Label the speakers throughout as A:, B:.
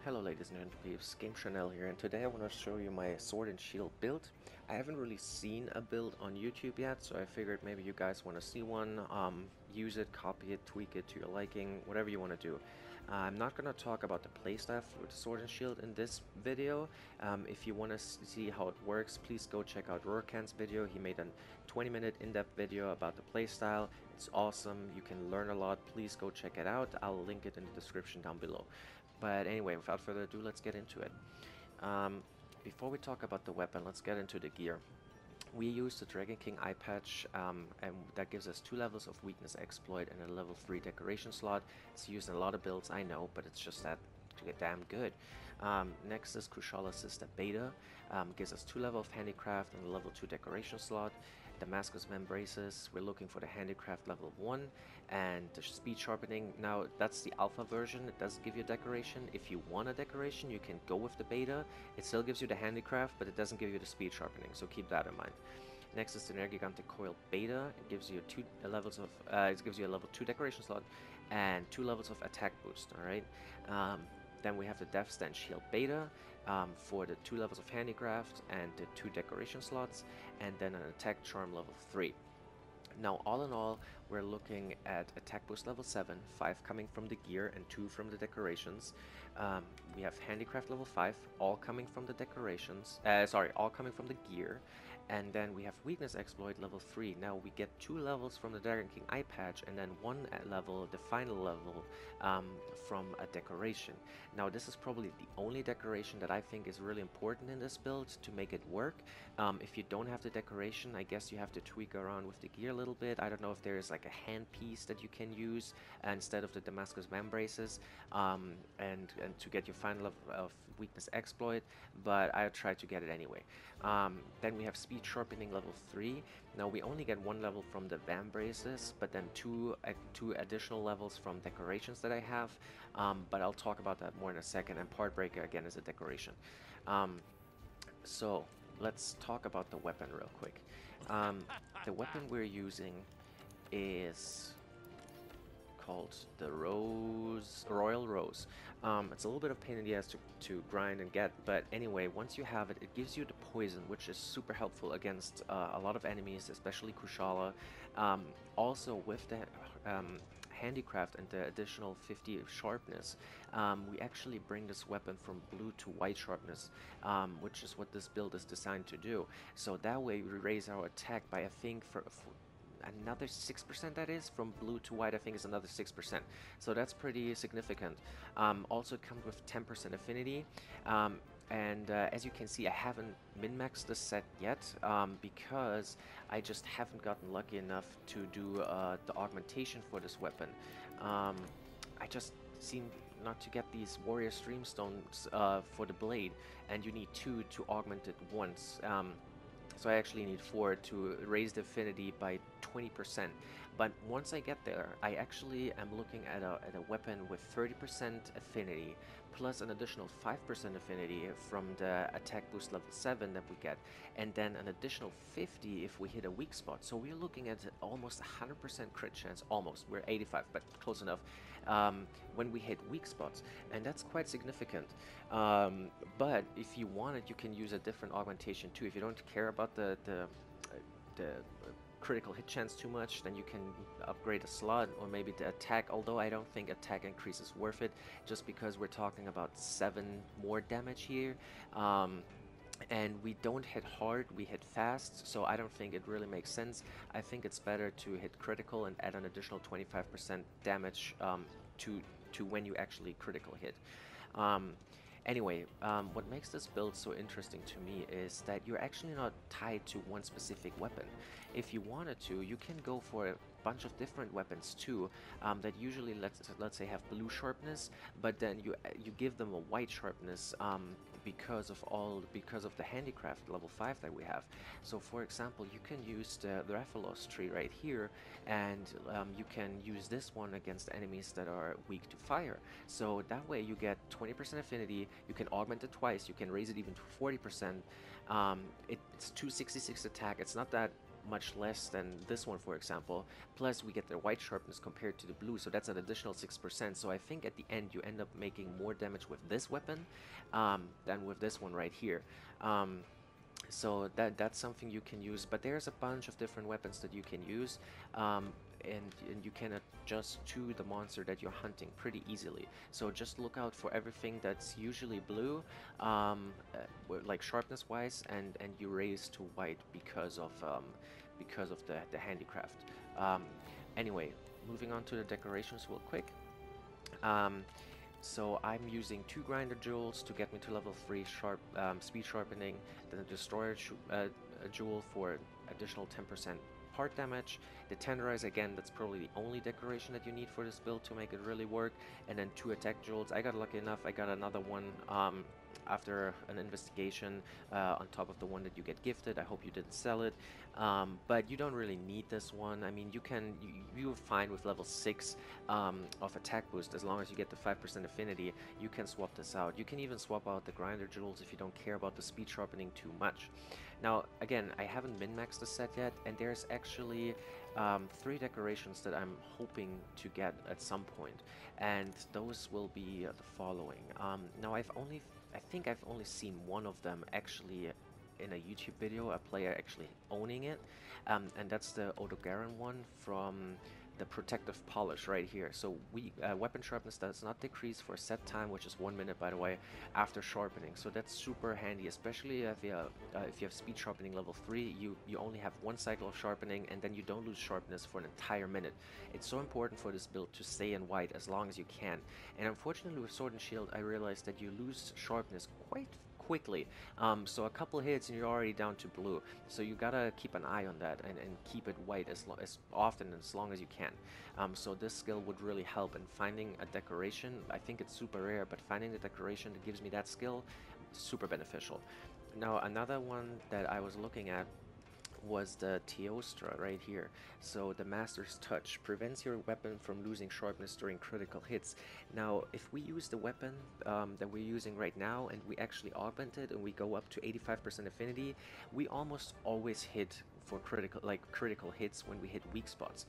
A: Hello ladies and gentlemen, Game Chanel here, and today I want to show you my Sword and Shield build. I haven't really seen a build on YouTube yet, so I figured maybe you guys want to see one, use it, copy it, tweak it to your liking, whatever you want to do. I'm not going to talk about the playstyle for the Sword and Shield in this video. If you want to see how it works, please go check out Rurikhan's video. He made a 20-minute in-depth video about the playstyle. It's awesome, you can learn a lot, please go check it out. I'll link it in the description down below. But anyway, without further ado, let's get into it. Before we talk about the weapon, let's get into the gear. We use the Dragon King eye patch, and that gives us 2 levels of weakness exploit and a level 3 decoration slot. It's used in a lot of builds, I know, but it's just that damn good. Next is Kushala Sister Beta, gives us 2 levels of handicraft and a level 2 decoration slot. Damascus Membraces, we're looking for the handicraft level 1, and the speed sharpening. Now that's the alpha version, it does give you a decoration. If you want a decoration, you can go with the beta. It still gives you the handicraft, but it doesn't give you the speed sharpening, so keep that in mind. Next is the Nergigantic Coil Beta. It gives you it gives you a level 2 decoration slot and 2 levels of attack boost. All right. Then we have the Death Stand Shield Beta for the 2 levels of handicraft and the 2 decoration slots, and then an attack charm level 3. Now, all in all, we're looking at attack boost level 7, 5 coming from the gear and 2 from the decorations. We have handicraft level 5, all coming from the decorations. All coming from the gear. And then we have weakness exploit level 3. Now we get 2 levels from the Dragon King eye patch, and then 1 level, the final level, from a decoration. Now this is probably the only decoration that I think is really important in this build to make it work. If you don't have the decoration, I guess you have to tweak around with the gear a little bit. I don't know if there is like a hand piece that you can use instead of the Damascus Membraces, and to get your final level of weakness exploit, but I tried to get it anyway. Then we have speed sharpening level 3. Now we only get 1 level from the Membraces, but then two additional levels from decorations that I have, but I'll talk about that more in a second. And Part Breaker again is a decoration. So let's talk about the weapon real quick. The weapon we're using is called the Royal Rose. It's a little bit of pain in the ass to grind and get, but anyway, once you have it, it gives you the poison, which is super helpful against a lot of enemies, especially Kushala. Also with the handicraft and the additional 50 sharpness, we actually bring this weapon from blue to white sharpness, which is what this build is designed to do. So that way we raise our attack by, I think, for another 6%. That is from blue to white, I think is another 6%, so that's pretty significant. Also it comes with 10% affinity, and as you can see, I haven't min-maxed this set yet, because I just haven't gotten lucky enough to do the augmentation for this weapon. I just seem not to get these warrior streamstones for the blade, and you need 2 to augment it once. So I actually need 4 to raise the affinity by 20%. But once I get there, I actually am looking at a weapon with 30% affinity, plus an additional 5% affinity from the attack boost level 7 that we get, and then an additional 50 if we hit a weak spot. So we're looking at almost 100% crit chance, almost. We're 85, but close enough, when we hit weak spots, and that's quite significant. But if you want it, you can use a different augmentation too. If you don't care about the critical hit chance too much, then you can upgrade a slot or maybe the attack, although I don't think attack increase is worth it, just because we're talking about 7 more damage here. And we don't hit hard, we hit fast, so I don't think it really makes sense. I think it's better to hit critical and add an additional 25% damage to when you actually critical hit. Anyway, what makes this build so interesting to me is that you're actually not tied to one specific weapon. If you wanted to, you can go for a bunch of different weapons too, that usually let's say have blue sharpness, but then you give them a white sharpness because of the handicraft level 5 that we have. So for example, you can use the Rathalos tree right here, and you can use this one against enemies that are weak to fire. So that way you get 20% affinity, you can augment it twice, you can raise it even to 40%. It's 266 attack. It's not that much less than this one, for example. Plus, we get the white sharpness compared to the blue, so that's an additional 6%. So I think at the end, you end up making more damage with this weapon than with this one right here. So that's something you can use, but there's a bunch of different weapons that you can use, and you can adjust to the monster that you're hunting pretty easily. So just look out for everything that's usually blue, like sharpness wise, and you raise to white because of the handicraft. Anyway, moving on to the decorations real quick. So I'm using 2 grinder jewels to get me to level 3 speed sharpening, then a destroyer jewel for additional 10% part damage, the tenderize, again, that's probably the only decoration that you need for this build to make it really work, and then 2 attack jewels. I got lucky enough, I got another one after an investigation on top of the one that you get gifted. I hope you didn't sell it, but you don't really need this one. I mean, you're fine with level 6 of attack boost as long as you get the 5% affinity. You can swap this out. You can even swap out the grinder jewels if you don't care about the speed sharpening too much. Now, again, I haven't min-maxed the set yet, and there's actually 3 decorations that I'm hoping to get at some point, and those will be the following. Now, I think I've only seen one of them actually in a YouTube video, a player actually owning it, and that's the Odogaron one from the protective polish right here. So weapon sharpness does not decrease for a set time, which is 1 minute, by the way, after sharpening. So that's super handy, especially if you have speed sharpening level 3. You only have 1 cycle of sharpening, and then you don't lose sharpness for an entire minute. It's so important for this build to stay in white as long as you can. And unfortunately with Sword and Shield, I realized that you lose sharpness quite quickly. So a couple hits and you're already down to blue. So you gotta keep an eye on that and keep it white as often and as long as you can. So this skill would really help in finding a decoration. I think it's super rare, but finding the decoration that gives me that skill, super beneficial. Now another one that I was looking at was the Teostra right here. So the Master's Touch prevents your weapon from losing sharpness during critical hits. Now, if we use the weapon that we're using right now and we actually augment it and we go up to 85% affinity, we almost always hit for critical hits when we hit weak spots.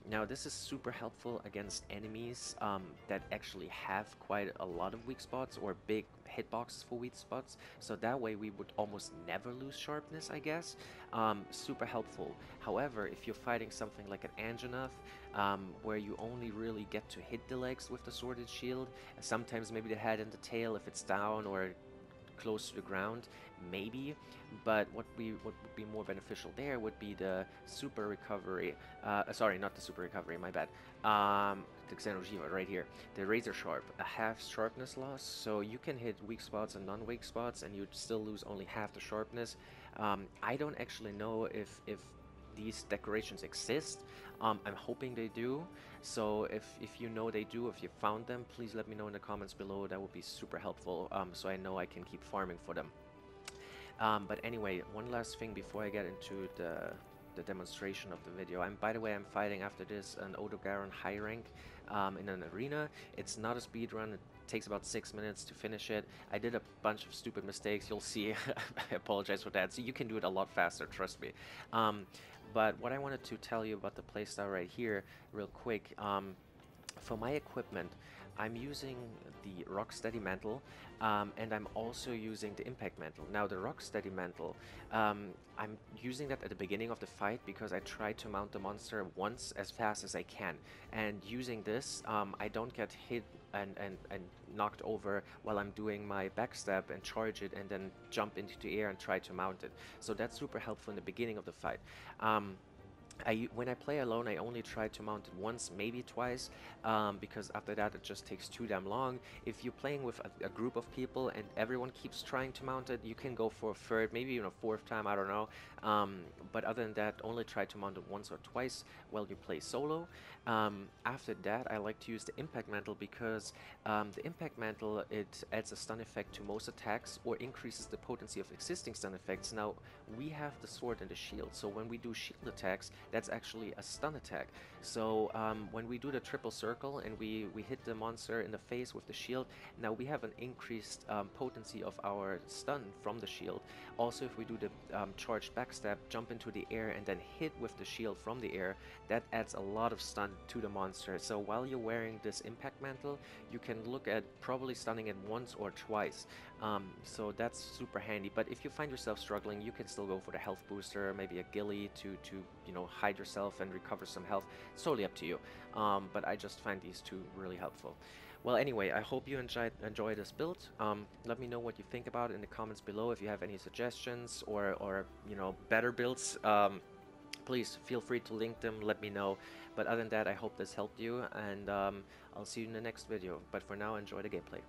A: Now this is super helpful against enemies that actually have quite a lot of weak spots or big hitboxes for weak spots, so that way we would almost never lose sharpness, I guess. Super helpful. However, if you're fighting something like an Anjanath, where you only really get to hit the legs with the Sword and Shield, sometimes maybe the head and the tail if it's down or close to the ground, maybe, but what would be more beneficial there would be the super recovery, sorry, not the super recovery, my bad, the Xenojiva right here, the Razor Sharp, a half sharpness loss, so you can hit weak spots and non-weak spots and you'd still lose only half the sharpness. I don't actually know if these decorations exist. I'm hoping they do, so if you know they do, if you found them, please let me know in the comments below. That would be super helpful, so I know I can keep farming for them. But anyway, one last thing before I get into the demonstration of the video. By the way, I'm fighting after this an Odogaron high rank in an arena. It's not a speed run. It takes about 6 minutes to finish it. I did a bunch of stupid mistakes. You'll see. I apologize for that. So you can do it a lot faster, trust me. But what I wanted to tell you about the playstyle right here, real quick, for my equipment, I'm using the Rocksteady Mantle, and I'm also using the Impact Mantle. Now, the Rocksteady Mantle, I'm using that at the beginning of the fight because I try to mount the monster once as fast as I can. And using this, I don't get hit and knocked over while I'm doing my backstab and charge it and then jump into the air and try to mount it. So that's super helpful in the beginning of the fight. When I play alone, I only try to mount it once, maybe twice, because after that it just takes too damn long. If you're playing with a group of people and everyone keeps trying to mount it, you can go for a third, maybe even a fourth time, I don't know. But other than that, only try to mount it once or twice while you play solo. After that, I like to use the Impact Mantle because the Impact Mantle, it adds a stun effect to most attacks or increases the potency of existing stun effects. Now, we have the Sword and the Shield, so when we do shield attacks, that's actually a stun attack. So when we do the triple circle and we hit the monster in the face with the shield, now we have an increased potency of our stun from the shield. Also, if we do the charged backstab, backstep, jump into the air, and then hit with the shield from the air, that adds a lot of stun to the monster. So while you're wearing this impact mantle, you can look at probably stunning it once or twice. So that's super handy. But if you find yourself struggling, you can still go for the health booster, maybe a ghillie to you know, hide yourself and recover some health. It's totally up to you. But I just find these two really helpful. Well, anyway, I hope you enjoy this build. Let me know what you think about it in the comments below. If you have any suggestions or you know, better builds, please feel free to link them, let me know. But other than that, I hope this helped you, and I'll see you in the next video. But for now, enjoy the gameplay.